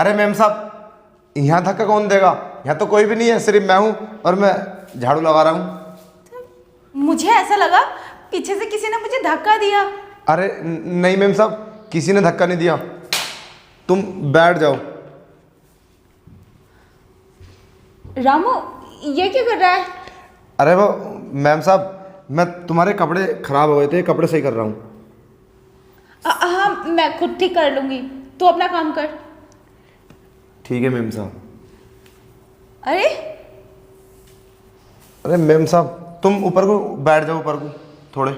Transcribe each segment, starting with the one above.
अरे मैम साहब, यहाँ धक्का कौन देगा? यहाँ तो कोई भी नहीं है, सिर्फ मैं हूँ और मैं झाड़ू लगा रहा हूँ। मुझे ऐसा लगा पीछे से किसी ने मुझे धक्का दिया। अरे नहीं मैम साहब, किसी ने धक्का नहीं दिया, तुम बैठ जाओ। रामू, ये क्या कर रहा है? अरे वो मैम साहब, मैं तुम्हारे कपड़े खराब हो गए थे, कपड़े सही कर रहा हूँ। हाँ, मैं खुद ठीक कर लूंगी, तू अपना काम कर। ठीक है मैम साहब। अरे अरे मैम साहब, तुम ऊपर को बैठ जाओ, ऊपर को थोड़े,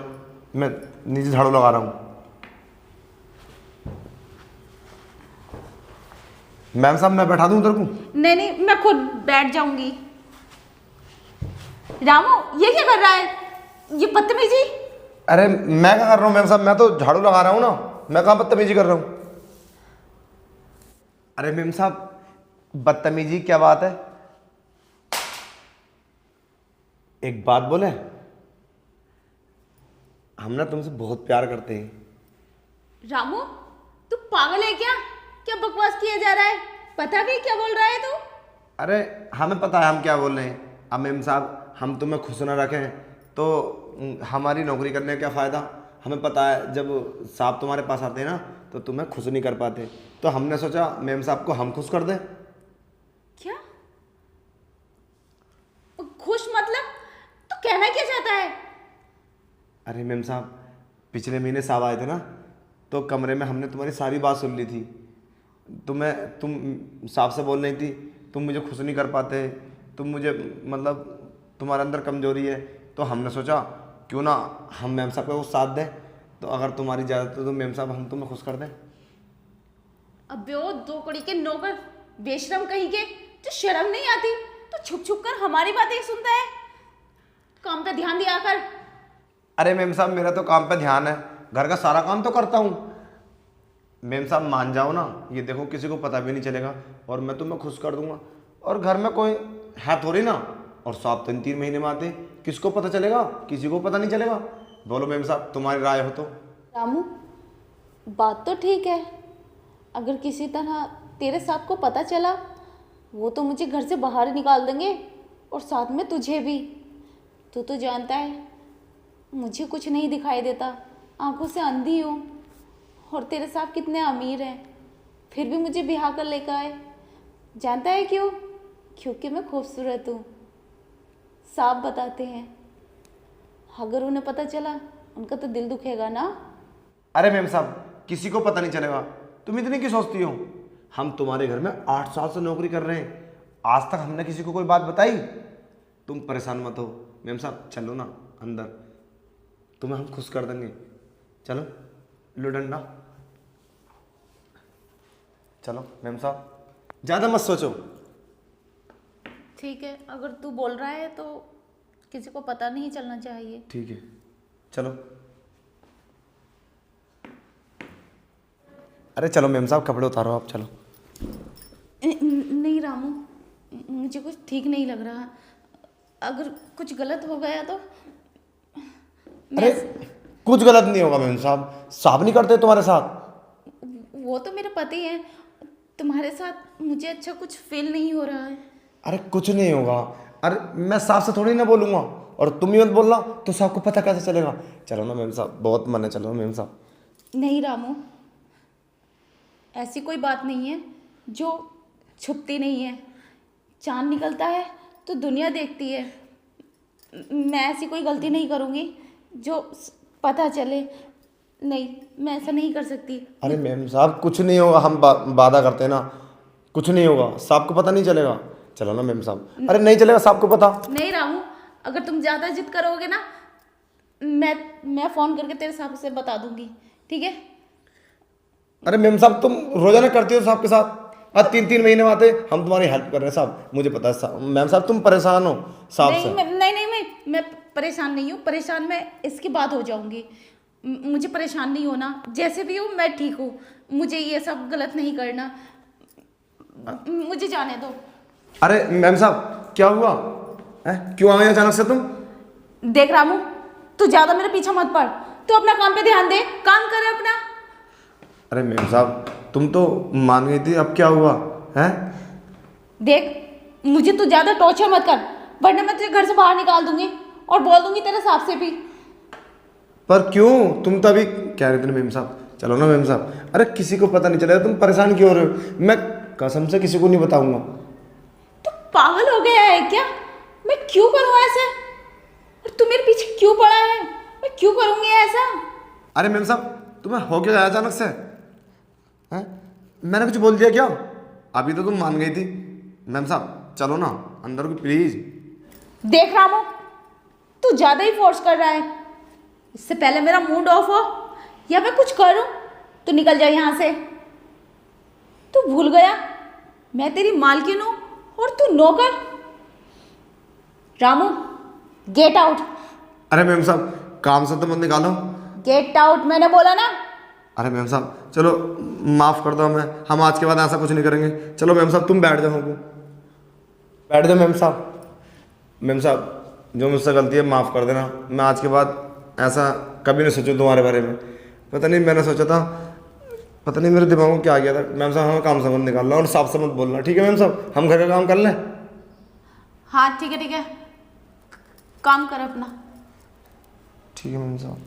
मैं नीचे झाड़ू लगा रहा हूँ। मैम साहब, मैं बैठा दूँ उधर को? नहीं नहीं, मैं खुद बैठ जाऊंगी। रामू, ये क्या कर रहा है? ये बदतमीजी। अरे मैं क्या कर रहा हूँ मैम साहब, मैं तो झाड़ू लगा रहा हूँ ना, मैं कहाँ बदतमीजी कर रहा हूँ? अरे मैम साहब, बदतमीजी क्या बात है? एक बात बोले, हम ना तुमसे बहुत प्यार करते हैं। रामू, तू पागल है क्या? क्या बकवास किया जा रहा है? पता भी क्या बोल रहा है तू? अरे हमें पता है हम क्या बोल रहे हैं। अब मैम साहब, हम तुम्हें खुश ना रखें तो हमारी नौकरी करने का क्या फ़ायदा? हमें पता है जब साहब तुम्हारे पास आते हैं ना तो तुम्हें खुश नहीं कर पाते, तो हमने सोचा मैम साहब को हम खुश कर दें। क्या खुश मतलब? तू कहना क्या चाहता है? अरे मैम साहब, पिछले महीने साहब आए थे ना, तो कमरे में हमने तुम्हारी सारी बात सुन ली थी। तुम साहब से बोल रही थी तुम मुझे खुश नहीं कर पाते, तुम मुझे मतलब तुम्हारे अंदर कमजोरी है, तो हमने सोचा क्यों ना हम मैम साहब को साथ दें, तो अगर तुम्हारी इजाज़त हो तो मैम साहब हम तुम्हें खुश कर दें। अबे ओ दो कड़ी के नौकर, बेशरम कहीं के, तो शर्म नहीं आती? तो छुप छुप कर हमारी बातें सुनता है। काम पे ध्यान दिया कर। अरे मैम साहब, मेरा तो काम पे ध्यान है, घर का सारा काम तो करता हूँ। मैम साहब मान जाओ ना, ये देखो किसी को पता भी नहीं चलेगा और मैं तुम्हें खुश कर दूंगा, और घर में कोई है थोड़ी ना, और साहब 3 महीने में आते, किसको पता चलेगा? किसी को पता नहीं चलेगा। बोलो मैम साहब, तुम्हारी राय हो तो। रामू, बात तो ठीक है, अगर किसी तरह तेरे साथ को पता चला वो तो मुझे घर से बाहर निकाल देंगे, और साथ में तुझे भी। तू तो जानता है मुझे कुछ नहीं दिखाई देता, आंखों से अंधी हूँ, और तेरे साथ कितने अमीर हैं, फिर भी मुझे ब्याह कर लेकर आए। जानता है क्यों? क्योंकि मैं खूबसूरत हूँ। साफ बताते हैं, अगर उन्हें पता चला उनका तो दिल दुखेगा ना। अरे मैम साहब, किसी को पता नहीं चलेगा, तुम इतनी क्यों सोचती हो? हम तुम्हारे घर में 8 साल से नौकरी कर रहे हैं, आज तक हमने किसी को कोई बात बताई? तुम परेशान मत हो मैम साहब, चलो ना अंदर, तुम्हें हम खुश कर देंगे। चलो लो डंडा, चलो मैम साहब, ज़्यादा मत सोचो। ठीक है, अगर तू बोल रहा है तो किसी को पता नहीं चलना चाहिए। ठीक है, चलो। अरे चलो मैम साहब, कपड़े उतारो आप, चलो। नहीं रामू, मुझे कुछ ठीक नहीं लग रहा, अगर कुछ गलत हो गया तो अरे कुछ गलत नहीं होगा मैम साहब, साहब नहीं करते तुम्हारे साथ। वो तो मेरे पति हैं, तुम्हारे साथ मुझे अच्छा कुछ फील नहीं हो रहा है। अरे कुछ नहीं होगा, अरे मैं साहब से थोड़ी ना बोलूँगा, और तुम ही मत बोलना तो साहब को पता कैसे चलेगा? चलो ना मैम साहब, बहुत मन है, चलो मैम साहब। नहीं रामू, ऐसी कोई बात नहीं है जो छुपती नहीं है। चांद निकलता है तो दुनिया देखती है। मैं ऐसी कोई गलती नहीं करूँगी जो पता चले। नहीं, मैं ऐसा नहीं कर सकती। अरे मैम साहब, कुछ नहीं होगा, हम वादा करते हैं ना, कुछ नहीं होगा, साहब को पता नहीं चलेगा। चलो ना मैम साहब। अरे नहीं चलेगा साहब को पता। नहीं रामू, अगर तुम ज़्यादा जिद करोगे ना, मैं फ़ोन करके तेरे साहब से बता दूंगी, ठीक है? अरे मैम साहब, तुम रोजाना करती हो साहब के साथ, आज 3 महीने में आते, हम तुम्हारी हेल्प कर रहे हैं साहब, मुझे पता है मैम साहब, तुम परेशान हो साहब से। मैं परेशान नहीं हूँ। परेशान मैं इसके बाद हो जाऊंगी। मुझे परेशान नहीं होना, जैसे भी हूँ मैं ठीक हूँ। मुझे ये सब गलत नहीं करना, मुझे जाने दो। अरे मैम साहब, क्या हुआ है? क्यों आ गए अचानक से तुम? देख रामू, तू ज़्यादा मेरे पीछे मत पड़, तू अपना काम पे ध्यान दे, काम कर अपना। अरे मैम साहब, तुम तो मान गई थी, अब क्या हुआ? हैं? देख, मुझे तू ज़्यादा टॉर्चर मत कर, वरना मैं तुझे घर से बाहर निकाल दूंगी और बोल दूंगी तेरे साहब से भी। पर क्यों? तुम तो अभी कह रहे थे ना मेम साहब, चलो ना मेम साहब। अरे किसी को पता नहीं चलेगा, तुम परेशान क्यों हो रहे हो? मैं कसम से किसी को नहीं बताऊंगा। तू पागल हो गया है क्या? मैं क्यों करूँ ऐसे? और तू मेरे पीछे क्यों पड़ा है? मैं क्यों करूँगी ऐसा? अरे मेम साहब, तुम्हें हो क्या गया अचानक से? हैं? मैंने कुछ बोल दिया क्या? अभी तो तुम मान गई थी। मैम साहब चलो ना अंदर को प्लीज। देख रामू, तू ज़्यादा ही फोर्स कर रहा है। इससे पहले मेरा मूड ऑफ हो या मैं कुछ करूं तो निकल जा यहाँ से। तू भूल गया मैं तेरी मालकिन हूँ और तू नौकर। Ramu, get out. अरे मैम साहब काम से तो मत निकालो। गेट आउट मैंने बोला ना। अरे मैम साहब चलो माफ़ कर दो हमें, हम आज के बाद ऐसा कुछ नहीं करेंगे। चलो मैम साहब तुम बैठ जाओ, बैठ जाओ मैम साहब। मैम साहब जो मुझसे गलती है माफ़ कर देना। मैं आज के बाद ऐसा कभी नहीं सोचूं तुम्हारे बारे में। पता नहीं मैंने सोचा था, पता नहीं मेरे दिमाग में क्या आ गया था। मैम साहब हमें काम से मत निकालना और साफ से मत बोलना, ठीक है मैम साहब? हम घर का काम कर लें। हाँ ठीक है, काम कर अपना। ठीक है मैम साहब।